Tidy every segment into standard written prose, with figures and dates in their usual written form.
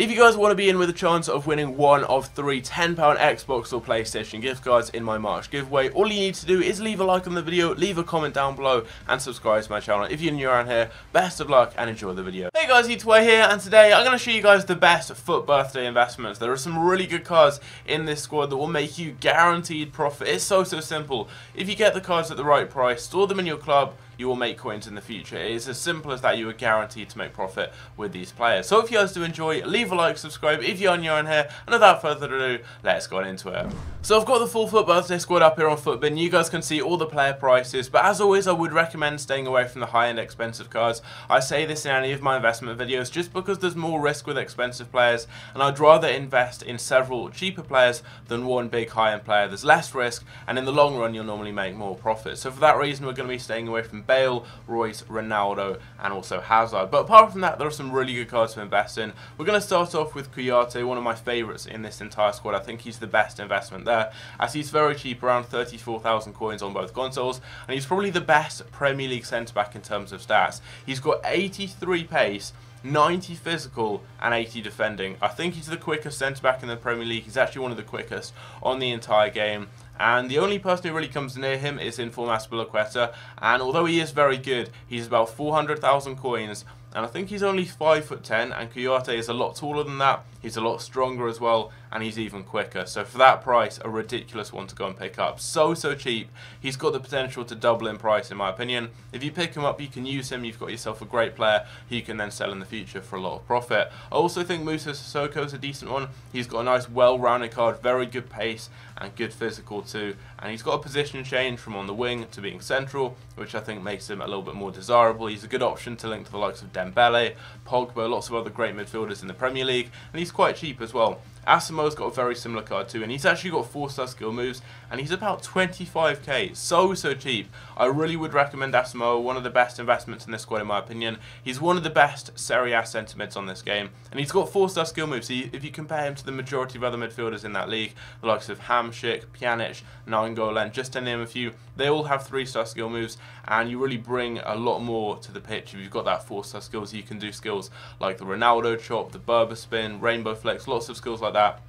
If you guys want to be in with a chance of winning one of 3 £10 Xbox or PlayStation gift cards in my March giveaway, all you need to do is leave a like on the video, leave a comment down below, and subscribe to my channel. If you're new around here, best of luck and enjoy the video. Hey guys, Eataway here, and today I'm going to show you guys the best FUT birthday investments. There are some really good cards in this squad that will make you guaranteed profit. It's so simple. If you get the cards at the right price, store them in your club, you will make coins in the future. It is as simple as that. You are guaranteed to make profit with these players. So if you guys do enjoy, leave a like, subscribe if you're new on here, and without further ado, let's go into it. So I've got the full FUT birthday squad up here on FUTBin. You guys can see all the player prices, but as always I would recommend staying away from the high-end expensive cards. I say this in any of my investment videos just because there's more risk with expensive players, and I'd rather invest in several cheaper players than one big high-end player. There's less risk, and in the long run you'll normally make more profit. So for that reason we're going to be staying away from Bale, Royce, Ronaldo, and also Hazard. But apart from that, there are some really good cards to invest in. We're going to start off with Kouyaté, one of my favourites in this entire squad. I think he's the best investment there, as he's very cheap, around 34,000 coins on both consoles, and he's probably the best Premier League centre-back in terms of stats. He's got 83 pace, 90 physical and 80 defending. I think he's the quickest centre-back in the Premier League. He's actually one of the quickest on the entire game. And the only person who really comes near him is Inform Azpilicueta, and although he is very good, he's about 400,000 coins, and I think he's only 5'10", and Kouyaté is a lot taller than that. He's a lot stronger as well, and he's even quicker. So for that price, a ridiculous one to go and pick up. So cheap. He's got the potential to double in price, in my opinion. If you pick him up, you can use him. You've got yourself a great player who you can then sell in the future for a lot of profit. I also think Moussa Sissoko is a decent one. He's got a nice, well-rounded card, very good pace, and good physical too. And he's got a position change from on the wing to being central, which I think makes him a little bit more desirable. He's a good option to link to the likes of Dembele, Pogba, lots of other great midfielders in the Premier League, and he's quite cheap as well. Asamoah's got a very similar card too, and he's actually got 4-star skill moves, and he's about 25k, so cheap. I really would recommend Asamoah, one of the best investments in this squad in my opinion. He's one of the best Serie A centre mids on this game, and he's got 4-star skill moves. So if you compare him to the majority of other midfielders in that league, the likes of Hamšík, Pjanic, Nainggolan, just to name a few, they all have 3-star skill moves, and you really bring a lot more to the pitch if you've got that 4-star skills. You can do skills like the Ronaldo chop, the Berber spin, rainbow flex, lots of skills like that.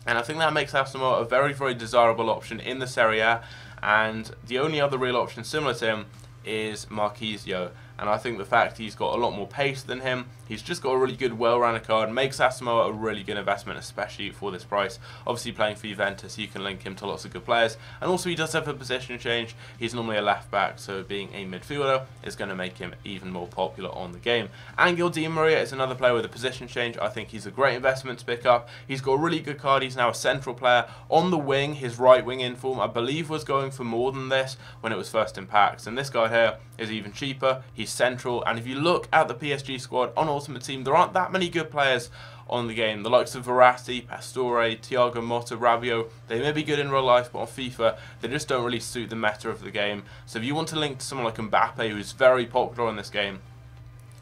And I think that makes Asamoah a very desirable option in the Serie A, and the only other real option similar to him is Marquisio. And I think the fact he's got a lot more pace than him, he's just got a really good, well-rounded card, makes Asamoah a really good investment, especially for this price. Obviously playing for Juventus, you can link him to lots of good players, and also he does have a position change. He's normally a left-back, so being a midfielder is going to make him even more popular on the game. Angel Di Maria is another player with a position change. I think he's a great investment to pick up. He's got a really good card. He's now a central player. On the wing, his right wing inform, I believe, was going for more than this when it was first in packs, and this guy here is even cheaper. He's central, and if you look at the PSG squad on Ultimate Team, there aren't that many good players on the game. The likes of Verratti, Pastore, Thiago Motta, Rabiot, they may be good in real life, but on FIFA they just don't really suit the meta of the game. So if you want to link to someone like Mbappe, who's very popular in this game,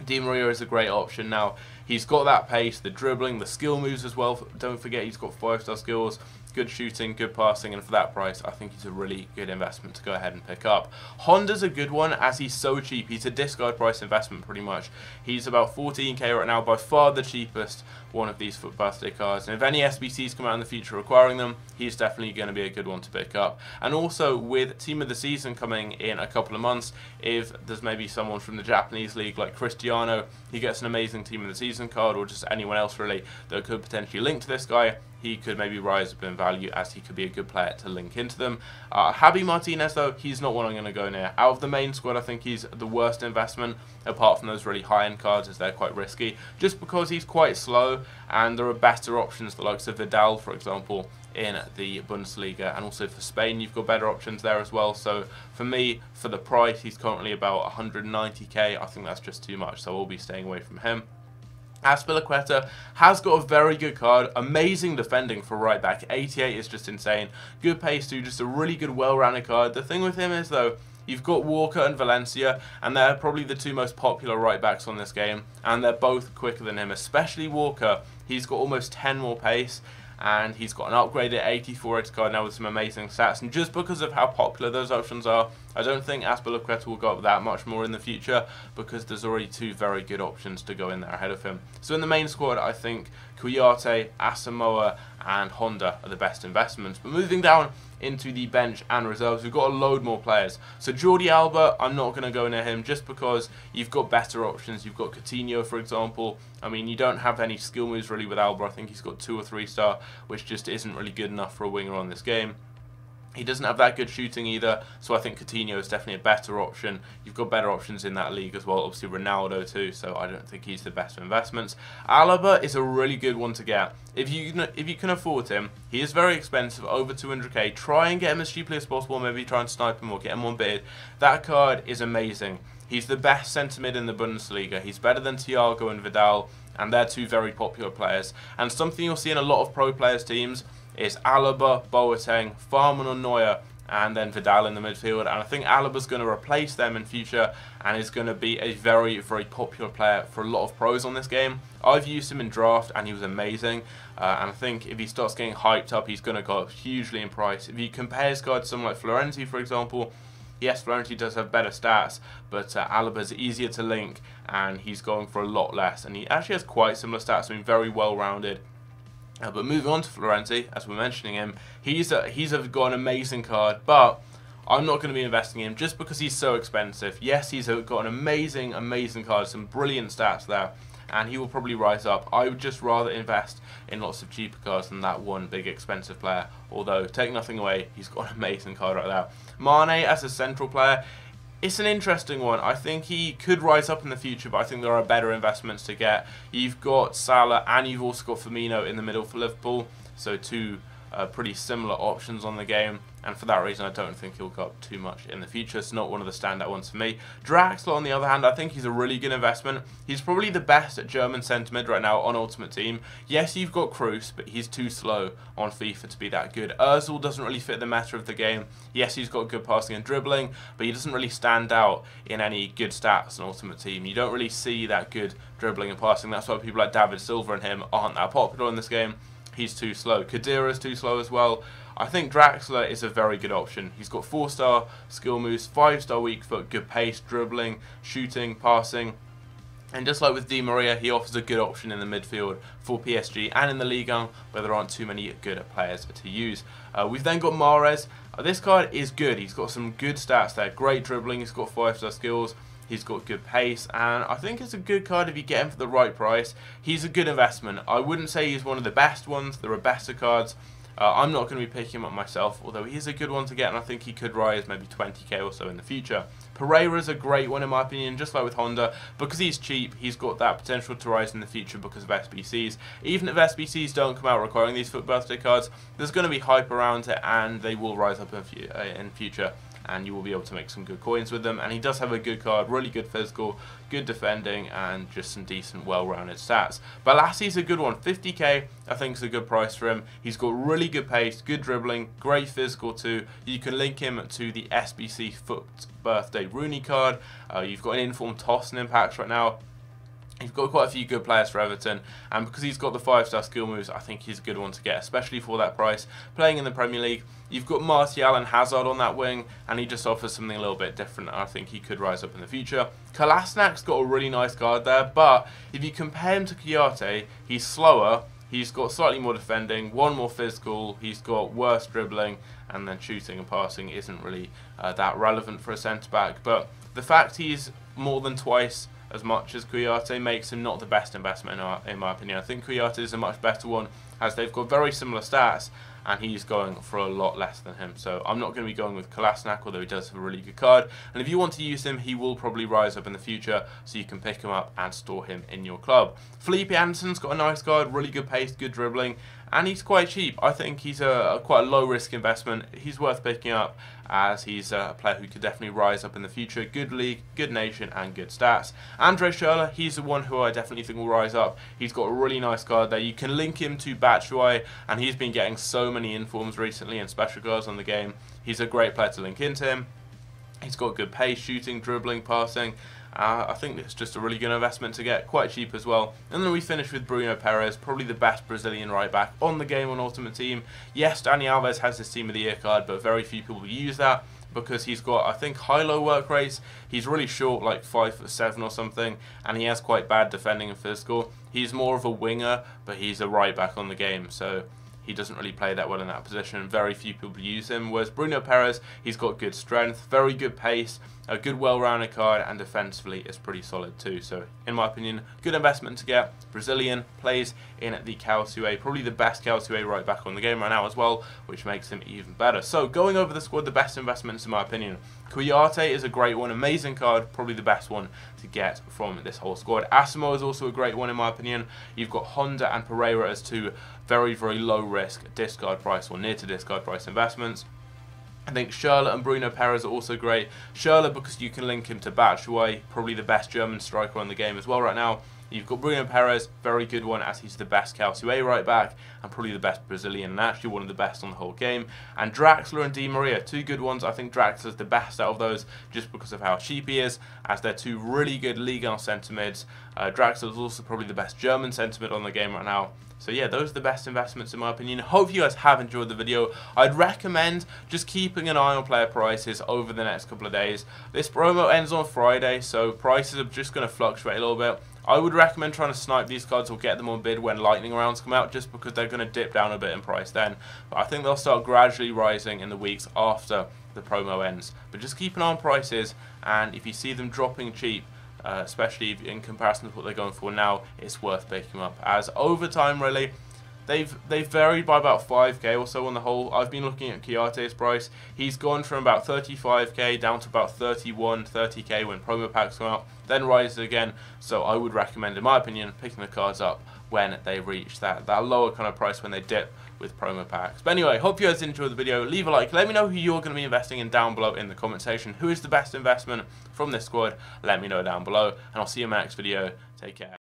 Di Maria is a great option. Now he's got that pace, the dribbling, the skill moves as well. Don't forget he's got 5-star skills, good shooting, good passing, and for that price I think he's a really good investment to go ahead and pick up. Honda's a good one as he's so cheap. He's a discard price investment pretty much. He's about 14k right now, by far the cheapest one of these FUT birthday cards, and if any SBCs come out in the future requiring them, he's definitely going to be a good one to pick up. And also with Team of the Season coming in a couple of months, if there's maybe someone from the Japanese league like Cristiano, he gets an amazing Team of the Season card, or just anyone else really that could potentially link to this guy, he could maybe rise up in value as he could be a good player to link into them. Javi Martinez though, he's not one I'm going to go near. Out of the main squad, I think he's the worst investment, apart from those really high-end cards, as they're quite risky, just because he's quite slow, and there are better options, the likes of Vidal, for example, in the Bundesliga, and also for Spain you've got better options there as well. So for me, for the price, he's currently about 190k. I think that's just too much, so I'll be staying away from him. Azpilicueta has got a very good card, amazing defending for right back, 88 is just insane, good pace too, just a really good well-rounded card. The thing with him is though, you've got Walker and Valencia, and they're probably the two most popular right backs on this game, and they're both quicker than him, especially Walker. He's got almost 10 more pace, and he's got an upgraded 84 edge card now with some amazing stats, and just because of how popular those options are, I don't think Azpilicueta will go up that much more in the future because there's already 2 very good options to go in there ahead of him. So in the main squad, I think Kouyaté, Asamoah and Honda are the best investments. But moving down into the bench and reserves, we've got a load more players. So Jordi Alba, I'm not going to go near him just because you've got better options. You've got Coutinho, for example. I mean, you don't have any skill moves really with Alba. I think he's got 2 or 3 star, which just isn't really good enough for a winger on this game. He doesn't have that good shooting either, so I think Coutinho is definitely a better option. You've got better options in that league as well, obviously Ronaldo too, so I don't think he's the best of investments. Alaba is a really good one to get. If you can afford him, he is very expensive, over 200k. Try and get him as cheaply as possible, maybe try and snipe him or get him on bid. That card is amazing. He's the best centre mid in the Bundesliga. He's better than Thiago and Vidal, and they're 2 very popular players. And something you'll see in a lot of pro players' teams is Alaba, Boateng, Farman or Neuer, and then Vidal in the midfield. And I think Alaba's going to replace them in future and is going to be a very, very popular player for a lot of pros on this game. I've used him in draft and he was amazing. And I think if he starts getting hyped up, he's going to go up hugely in price. If you compare his card to someone like Florenzi, for example, yes, Florenzi does have better stats, but Alaba's easier to link and he's going for a lot less. And he actually has quite similar stats, I mean, very well-rounded. But moving on to Florenzi, as we're mentioning him, he's got an amazing card, but I'm not going to be investing in him just because he's so expensive. Yes, he's got an amazing card, some brilliant stats there, and he will probably rise up. I would just rather invest in lots of cheaper cards than that one big expensive player. Although, take nothing away, he's got an amazing card right there. Mane as a central player, it's an interesting one. I think he could rise up in the future, but I think there are better investments to get. You've got Salah and you've also got Firmino in the middle for Liverpool, so 2 pretty similar options on the game, and for that reason I don't think he'll go up too much in the future. It's not one of the standout ones for me. Draxler, on the other hand, I think he's a really good investment. He's probably the best at German centre mid right now on Ultimate Team. Yes, you've got Kroos, but he's too slow on FIFA to be that good. Ozil doesn't really fit the meta of the game. Yes, he's got good passing and dribbling, but he doesn't really stand out in any good stats on Ultimate Team. You don't really see that good dribbling and passing. That's why people like David Silva and him aren't that popular in this game. He's too slow. Khedira's too slow as well. I think Draxler is a very good option. He's got 4-star skill moves, 5-star weak foot, good pace, dribbling, shooting, passing. And just like with Di Maria, he offers a good option in the midfield for PSG and in the Ligue 1, where there aren't too many good players to use. We've then got Mahrez. This card is good. He's got some good stats there. Great dribbling. He's got 5-star skills. He's got good pace, and I think it's a good card if you get him for the right price. He's a good investment. I wouldn't say he's one of the best ones. There are better cards. I'm not going to be picking him up myself, although he's a good one to get, and I think he could rise maybe 20k or so in the future. Pereira's a great one in my opinion, just like with Honda. Because he's cheap, he's got that potential to rise in the future because of SBCs. Even if SBCs don't come out requiring these FUT birthday cards, there's going to be hype around it, and they will rise up in future. And you will be able to make some good coins with them. And he does have a good card, really good physical, good defending, and just some decent, well-rounded stats. Balassi's a good one. 50k, I think, is a good price for him. He's got really good pace, good dribbling, great physical too. You can link him to the SBC FUT birthday Rooney card. You've got an informed toss and impacts right now. You've got quite a few good players for Everton, and because he's got the 5-star skill moves, I think he's a good one to get, especially for that price. Playing in the Premier League, you've got Martial and Hazard on that wing, and he just offers something a little bit different. I think he could rise up in the future. Kolasinac got a really nice card there, but if you compare him to Kouyaté, he's slower, he's got slightly more defending, 1 more physical, he's got worse dribbling, and then shooting and passing isn't really that relevant for a centre-back. But the fact he's more than twice as much as Kouyaté makes him not the best investment in my opinion. I think Kouyaté is a much better one, as they've got very similar stats, and he's going for a lot less than him. So I'm not going to be going with Kolasinac, although he does have a really good card. And if you want to use him, he will probably rise up in the future, so you can pick him up and store him in your club. Felipe Anderson's got a nice card, really good pace, good dribbling, and he's quite cheap. I think he's quite a low risk investment. He's worth picking up, as he's a player who could definitely rise up in the future. Good league, good nation, and good stats. Andre Schürrle, he's the one who I definitely think will rise up. He's got a really nice card there. You can link him to Batshuayi, and he's been getting so many informs recently and special cards on the game. He's a great player to link into him. He's got good pace, shooting, dribbling, passing. I think it's just a really good investment to get, quite cheap as well. And then we finish with Bruno Perez, probably the best Brazilian right back on the game on Ultimate Team. Yes, Dani Alves has his Team of the Year card, but very few people use that. because he's got, I think, high-low work rates. He's really short, like 5'7" or something, and he has quite bad defending and physical. He's more of a winger, but he's a right back on the game, so he doesn't really play that well in that position. Very few people use him. Whereas Bruno Perez, he's got good strength, very good pace, a good well-rounded card, and defensively is pretty solid too. So, in my opinion, good investment to get. Brazilian, plays in the Calcio, probably the best Calcio right back on the game right now as well, which makes him even better. So, going over the squad, the best investments in my opinion. Kouyaté is a great one, amazing card, probably the best one to get from this whole squad. Asimo is also a great one in my opinion. You've got Honda and Pereira as two very, very low risk discard price or near to discard price investments. I think Schürrle and Bruno Perez are also great. Schürrle because you can link him to Batshuayi, probably the best German striker on the game as well right now. You've got Bruno Perez, very good one as he's the best Calcio right back and probably the best Brazilian and actually one of the best on the whole game. And Draxler and Di Maria, two good ones. I think Draxler's the best out of those just because of how cheap he is, as they're two really good Ligue 1 centre mids. Draxler's also probably the best German centre mid on the game right now. So yeah, those are the best investments in my opinion. Hope you guys have enjoyed the video. I'd recommend just keeping an eye on player prices over the next couple of days. This promo ends on Friday, so prices are just going to fluctuate a little bit. I would recommend trying to snipe these cards or get them on bid when lightning rounds come out, just because they're going to dip down a bit in price then. But I think they'll start gradually rising in the weeks after the promo ends. But just keep an eye on prices, and if you see them dropping cheap, especially in comparison to what they're going for now, it's worth picking them up. As over time, really, they've varied by about 5k or so on the whole. I've been looking at Kouyaté's price. He's gone from about 35k down to about 31, 30k when promo packs come out, then rises again. So I would recommend, in my opinion, picking the cards up when they reach that lower kind of price when they dip with promo packs. But anyway, hope you guys enjoyed the video. Leave a like. Let me know who you're going to be investing in down below in the comment section. Who is the best investment from this squad? Let me know down below. And I'll see you in my next video. Take care.